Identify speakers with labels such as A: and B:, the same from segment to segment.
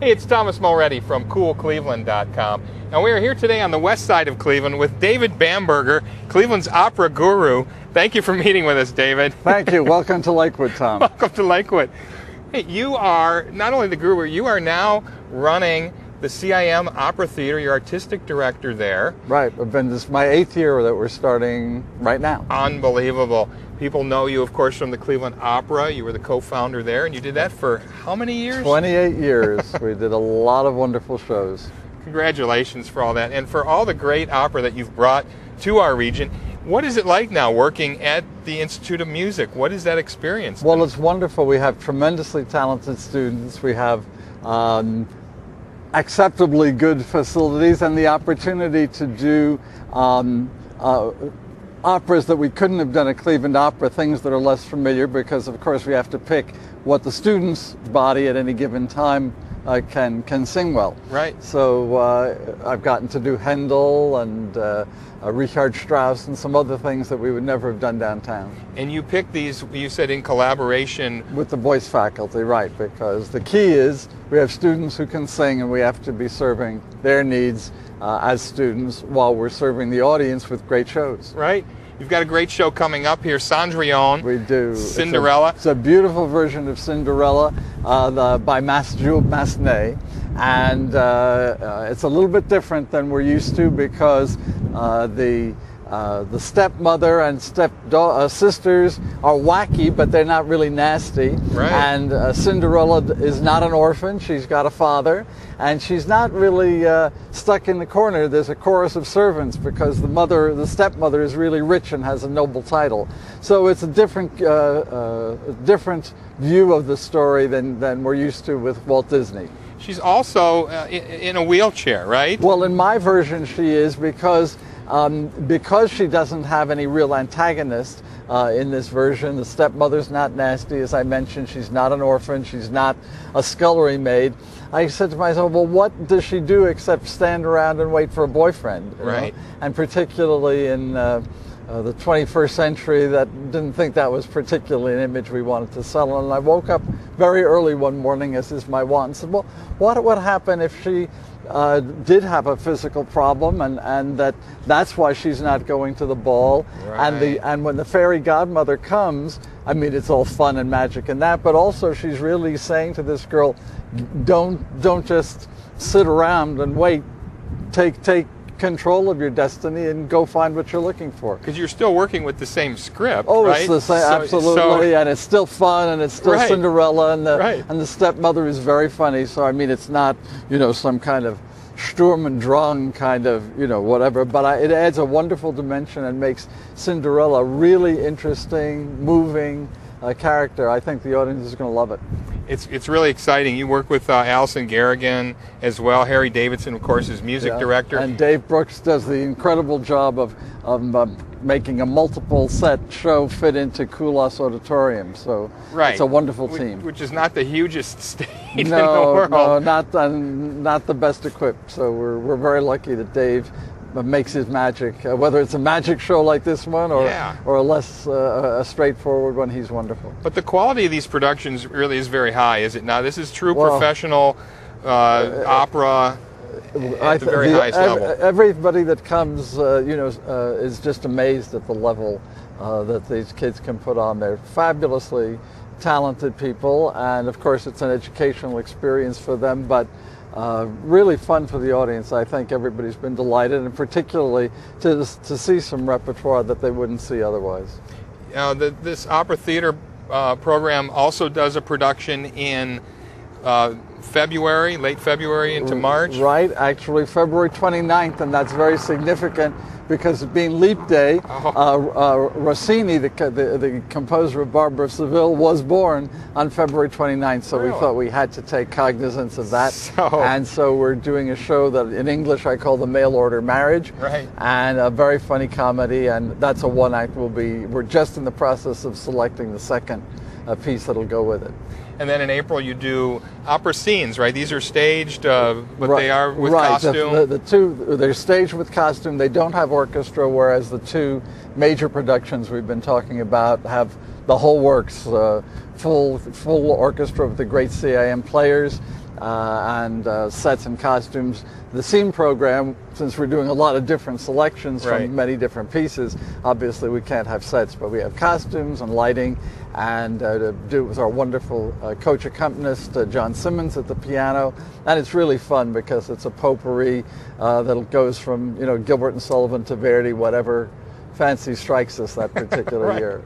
A: Hey, it's Thomas Mulready from CoolCleveland.com, and we are here today on the west side of Cleveland with David Bamberger, Cleveland's opera guru. Thank you for meeting with us, David.
B: Thank you. Welcome to Lakewood, Tom.
A: Welcome to Lakewood. Hey, you are not only the guru, you are now running the CIM Opera Theater. You're artistic director there.
B: Right. This is my 8th year that we're starting right now.
A: Unbelievable. People know you, of course, from the Cleveland Opera. You were the co-founder there, and you did that for how many years?
B: 28 years. We did a lot of wonderful shows.
A: Congratulations for all that, and for all the great opera that you've brought to our region. What is it like now working at the Institute of Music? What is that experience?
B: Well, it's wonderful. We have tremendously talented students. We have acceptably good facilities and the opportunity to do operas that we couldn't have done at Cleveland Opera, things that are less familiar, because of course we have to pick what the student's body at any given time can sing well.
A: Right.
B: So I've gotten to do Handel and Richard Strauss and some other things that we would never have done downtown.
A: And you picked these, you said, in collaboration
B: with the voice faculty, right, because the key is we have students who can sing and we have to be serving their needs as students while we're serving the audience with great shows.
A: Right. You've got a great show coming up here, Cendrillon.
B: We do.
A: Cinderella.
B: It's a beautiful version of Cinderella by Jules Massenet. And it's a little bit different than we're used to because the stepmother and sisters are wacky, but they're not really nasty.
A: Right.
B: And Cinderella is not an orphan. She's got a father. And she's not really stuck in the corner. There's a chorus of servants because the stepmother is really rich and has a noble title. So it's a different view of the story than we're used to with Walt Disney.
A: She's also in a wheelchair, right?
B: Well, in my version she is because she doesn't have any real antagonist in this version. The stepmother's not nasty, as I mentioned. She's not an orphan. She's not a scullery maid. I said to myself, well, what does she do except stand around and wait for a boyfriend?
A: Right.
B: And particularly in the 21st century, that didn't think that was particularly an image we wanted to sell. And I woke up very early one morning, as is my wont, and said, well, what would happen if she did have a physical problem, and that's why she's not going to the ball.
A: Right.
B: And when the fairy godmother comes, I mean, it's all fun and magic and that, but also she's really saying to this girl, don't just sit around and wait. Take control of your destiny and go find what you're looking for.
A: Because you're still working with the same script,
B: oh,
A: right?
B: It's the same, absolutely, and it's still fun, and it's still
A: right.
B: Cinderella, and the stepmother is very funny. So I mean, it's not some kind of Sturm und Drang kind of whatever, but it adds a wonderful dimension and makes Cinderella a really interesting, moving character. I think the audience is going to love it.
A: It's really exciting. You work with Allison Garrigan as well. Harry Davidson, of course, is music director.
B: And Dave Brooks does the incredible job of making a multiple set show fit into Koulos Auditorium. So it's a wonderful team.
A: Which is not the hugest stage in the world.
B: No, not the best equipped. So we're very lucky that Dave makes his magic, whether it's a magic show like this one or a less a straightforward one. He's wonderful.
A: But the quality of these productions really is very high, is it not? This is true professional opera at the very highest level.
B: Everybody that comes, is just amazed at the level that these kids can put on. They're fabulously talented people, and of course it's an educational experience for them, but really fun for the audience. I think everybody's been delighted, and particularly to see some repertoire that they wouldn't see otherwise.
A: This opera theater program also does a production in February, late February into March.
B: Right, actually February 29th, and that's very significant because it being Leap Day, Rossini, the composer of Barber of Seville, was born on February 29th, so we thought we had to take cognizance of that. And so we're doing a show that in English I call the Mail Order Marriage, and a very funny comedy, and that's a one act. We're just in the process of selecting the second piece that'll go with it.
A: And then in April you do opera scenes, right? These are staged, but they are with costume.
B: The two, they're staged with costume. They don't have orchestra, whereas the two major productions we've been talking about have the whole works, full orchestra of the great CIM players, and sets and costumes. The scene program, since we're doing a lot of different selections
A: Right.
B: from many different pieces, obviously we can't have sets, but we have costumes and lighting, and to do it with our wonderful coach accompanist, John Simmons, at the piano. And it's really fun because it's a potpourri that goes from, you know, Gilbert and Sullivan to Verdi, whatever fancy strikes us that particular
A: Right.
B: year.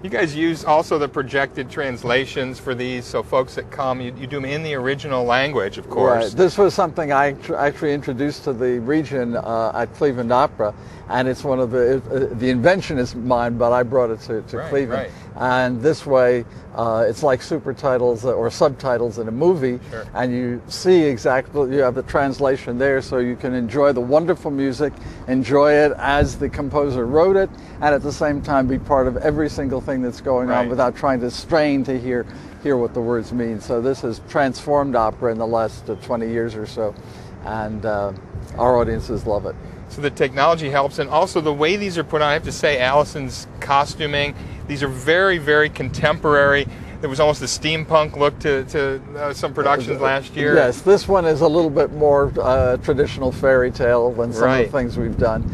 A: You guys use also the projected translations for these, so folks that come, you do them in the original language, of course.
B: Right. This was something I actually introduced to the region at Cleveland Opera, and it's one of the invention is mine, but I brought it to
A: Right,
B: Cleveland.
A: right.
B: And this way, it's like super titles or subtitles in a movie,
A: Sure.
B: and you see exactly, you have the translation there, so you can enjoy the wonderful music, enjoy it as the composer wrote it, and at the same time be part of every single thing that's going
A: Right.
B: on without trying to strain to hear what the words mean. So this has transformed opera in the last 20 years or so, and our audiences love it.
A: So the technology helps, and also the way these are put on. I have to say, Allison's costuming, these are very, very contemporary. There was almost a steampunk look to some productions last year.
B: Yes, this one is a little bit more traditional fairy tale than some of
A: Right.
B: the things we've done.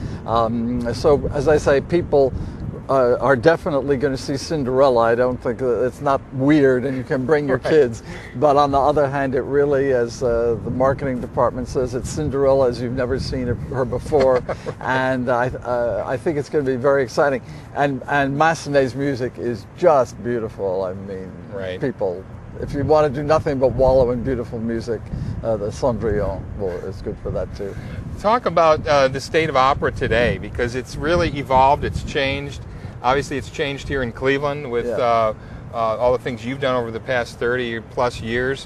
B: So, as I say, people are definitely going to see Cinderella. I don't think it's not weird, and you can bring your
A: Right.
B: kids. But on the other hand, it really, as the marketing department says, it's Cinderella as you've never seen her before. And I think it's going to be very exciting. And Massenet's music is just beautiful. I mean,
A: Right.
B: people, if you want to do nothing but wallow in beautiful music, the Cendrillon is good for that too.
A: Talk about the state of opera today, because it's really evolved, it's changed. Obviously, it's changed here in Cleveland with all the things you've done over the past 30 plus years.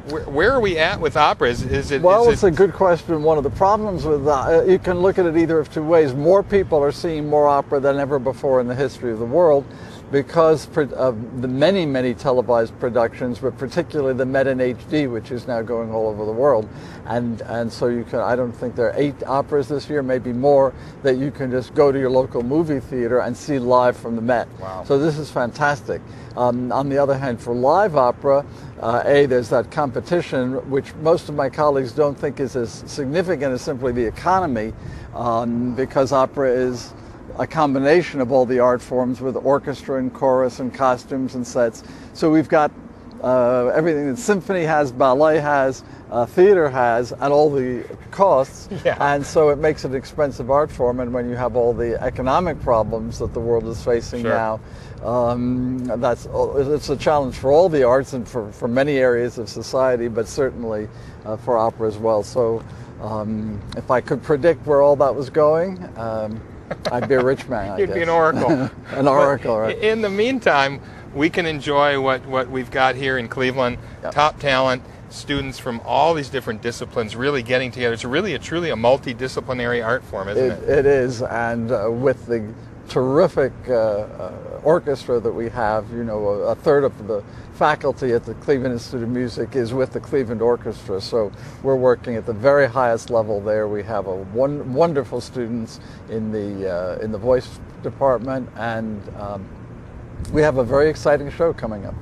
A: Where are we at with opera? Is it?
B: Well,
A: is
B: it's a good question. One of the problems with you can look at it either of two ways. More people are seeing more opera than ever before in the history of the world, because of the many, many televised productions, but particularly the Met in HD, which is now going all over the world. And so you can, I don't think there are 8 operas this year, maybe more, that you can just go to your local movie theater and see live from the Met.
A: Wow.
B: So this is fantastic. On the other hand, for live opera, there's that competition, which most of my colleagues don't think is as significant as simply the economy, because opera is a combination of all the art forms with orchestra and chorus and costumes and sets. So we've got everything that symphony has, ballet has, theater has, and all the costs.
A: Yeah.
B: And so it makes it an expensive art form. And when you have all the economic problems that the world is facing
A: Sure.
B: now, it's a challenge for all the arts and for many areas of society, but certainly for opera as well. So if I could predict where all that was going, I'd be a rich man, I
A: You'd
B: guess.
A: be an oracle.
B: An oracle, right.
A: In the meantime, we can enjoy what we've got here in Cleveland.
B: Yep.
A: Top talent, students from all these different disciplines really getting together. It's really truly a multidisciplinary art form, isn't it?
B: It is, and with the terrific orchestra that we have, you know, a third of the faculty at the Cleveland Institute of Music is with the Cleveland Orchestra, so we're working at the very highest level there. We have wonderful students in the voice department, and we have a very exciting show coming up.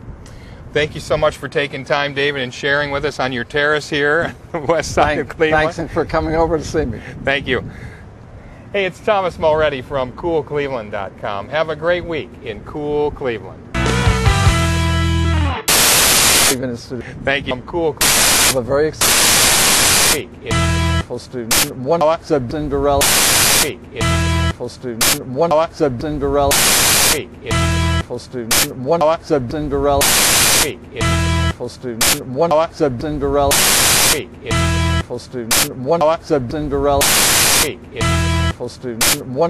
A: Thank you so much for taking time, David, and sharing with us on your terrace here on the west side of Cleveland.
B: Thanks for coming over to see me.
A: Thank you. Hey, it's Thomas Mulready from CoolCleveland.com. Have a great week in Cool Cleveland.
B: Cleveland Institute.
A: Thank you. From Cool
B: Have a very exciting
A: week in
B: student. One Cinderella.
A: week in
B: Student. One Cinderella.
A: week in
B: Student. One Cinderella.
A: week in
B: Student. One Cinderella.
A: week in
B: Student. One Cinderella.
A: week in
B: Student.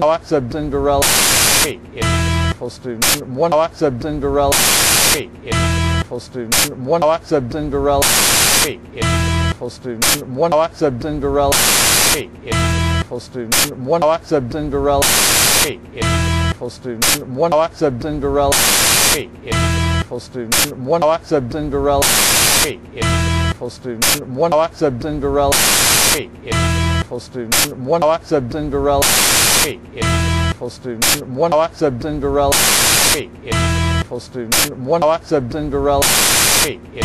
B: One Cinderella.
A: week in
B: Student. One Cinderella.
A: week in
B: Student. One Cinderella.
A: week in
B: Student. One Cinderella.
A: week in
B: Student. One Cinderella.
A: week in
B: Student. One Cinderella.
A: week in
B: Student. One Cinderella.
A: week in
B: Student. One Cinderella.
A: week in
B: Student. One Cinderella.
A: week in
B: Student. One Cinderella.
A: week in
B: Student. One Cinderella.
A: week in